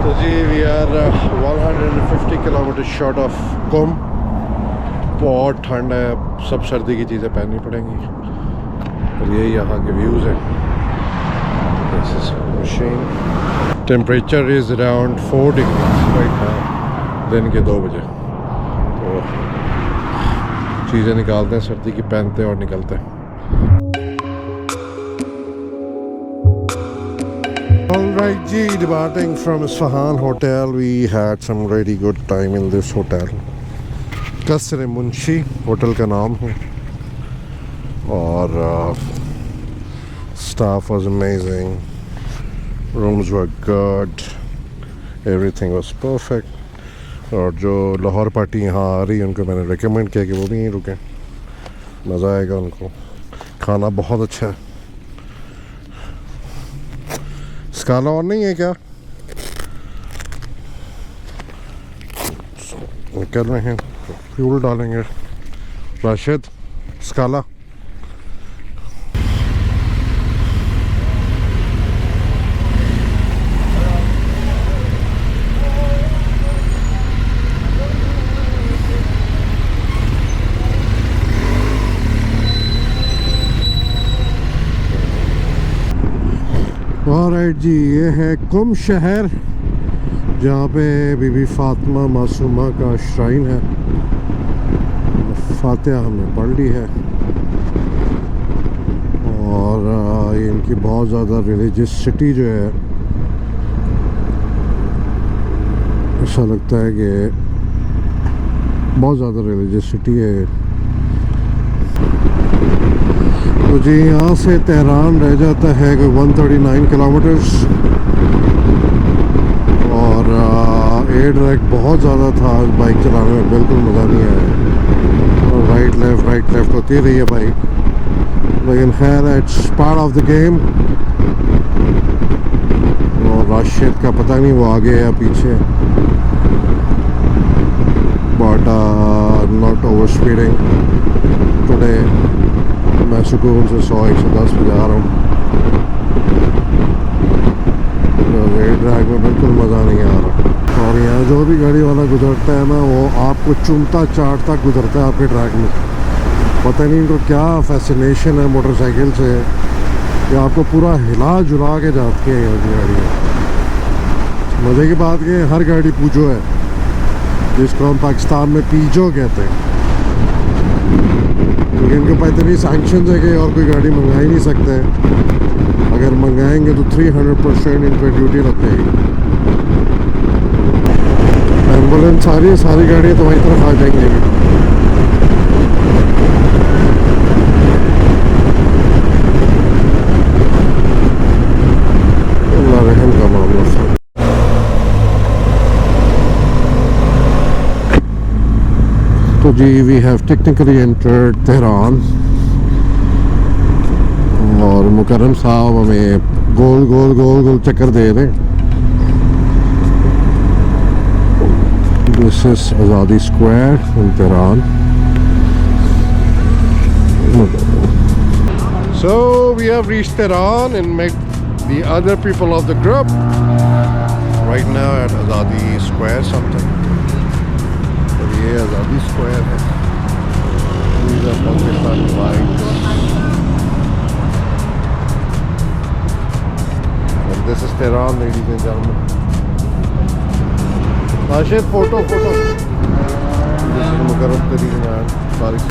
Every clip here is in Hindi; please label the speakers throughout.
Speaker 1: तो जी we are 150 kilometres short of Qom. बहुत ठंड है, सब सर्दी की चीज़ें पहननी पड़ेंगी। और ये यहाँ के व्यूज़ हैं। This is machine. Temperature is around 4 degree right now, दिन के 2 बजे। तो चीज़ें निकालते हैं, सर्दी की पहनते हैं और निकलते हैं। Alright ji, departing from Isfahan hotel, we had some really good time in this hotel. कसर मुंशी होटल का नाम है और staff was amazing, rooms were good, everything was perfect. और जो लाहौर पार्टी यहाँ आ रही है उनको मैंने रेकमेंड किया कि वो भी यहीं रुकें, मज़ा आएगा उनको। खाना बहुत अच्छा है। स्काला और नहीं है क्या? कर रहे हैं, फ्यूल डालेंगे। राशिद स्काला ऑलराइट जी, ये है कुम शहर जहाँ पे बीबी फातिमा मासूमा का श्राइन है। फातिहा हमने पढ़ ली है और ये इनकी बहुत ज़्यादा रिलीजियस सिटी जो है, ऐसा लगता है कि बहुत ज़्यादा रिलीजियस सिटी है। तो जी यहाँ से तेहरान रह जाता है कोई 139 किलोमीटर्स और एयर ड्रैग बहुत ज़्यादा था। बाइक चलाने में बिल्कुल मज़ा नहीं आया और राइट लेफ़्ट होती रही है बाइक, लेकिन खैर it's part of the game. और राशिद का पता नहीं वो आगे या पीछे, but not over speeding today. मैं सुकून से 100-110 पे जा रहा हूँ। एयर ड्रैग में बिल्कुल मज़ा नहीं आ रहा। और यहाँ जो भी गाड़ी वाला गुजरता है ना, वो आपको चूमता चाटता गुजरता है आपके ट्रैक में। पता नहीं इनको क्या फैसिनेशन है मोटरसाइकिल से, कि आपको पूरा हिला जुला के जाती है यहाँ की गाड़ियाँ। मज़े की बात ये हर गाड़ी पूजो है, जिसको हम पाकिस्तान में पीजो कहते हैं, क्योंकि इनके पास इतनी सैंक्शन है कि और कोई गाड़ी मंगा ही नहीं सकते। अगर मंगाएंगे तो 300% इन पर ड्यूटी लग जाएगी। एम्बुलेंस सारी गाड़ियाँ तुम्हारी तरफ आ जाएंगी अभी। अल्लाह रहम का मामला था। तो जी we have technically entered Tehran और मुकर्रम साहब हमें गोल गोल गोल गोल चक्कर दे रहे। दिस इज आज़ादी square in Tehran. So we have reached Tehran and met the other people of the group right now at Azadi Square something. और ये आज़ादी स्क्वायर है। These are Pakistan flags. And this is Tehran, ladies and gentlemen. Rashid, photo. This is Mukarram Tareen man. Sorry.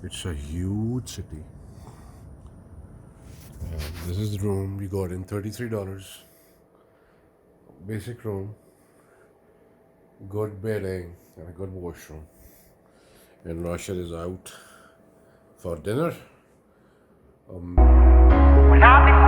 Speaker 1: It's a huge city. This is the room we got in $33. Basic room. good bathing and a good washroom. And Rashid is out for dinner.
Speaker 2: When I